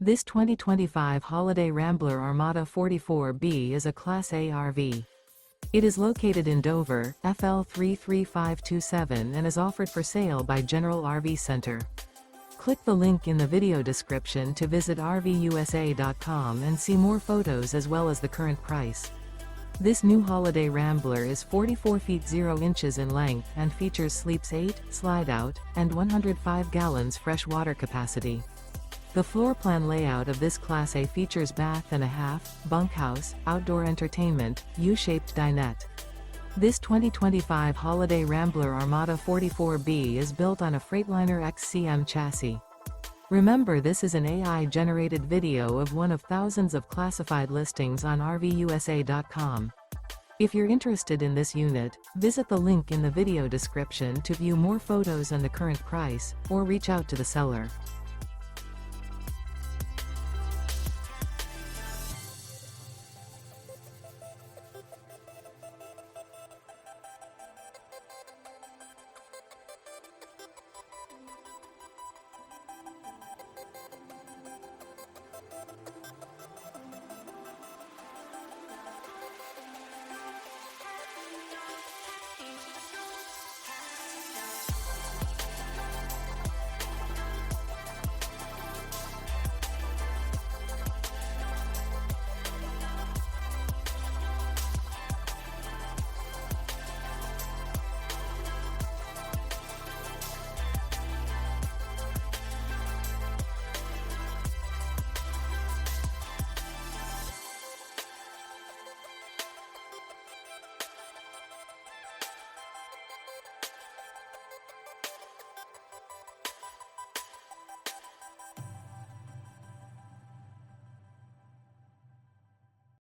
This 2025 Holiday Rambler Armada 44B is a Class A RV. It is located in Dover, FL 33527 and is offered for sale by General RV Center. Click the link in the video description to visit RVUSA.com and see more photos as well as the current price. This new Holiday Rambler is 44 feet 0 inches in length and features sleeps 8, Slideout, and 105 gallons fresh water capacity. The floor plan layout of this Class A features bath and a half, bunkhouse, outdoor entertainment, U-shaped dinette. This 2025 Holiday Rambler Armada 44B is built on a Freightliner XCM chassis. Remember, this is an AI-generated video of one of thousands of classified listings on RVUSA.com. If you're interested in this unit, visit the link in the video description to view more photos and the current price, or reach out to the seller.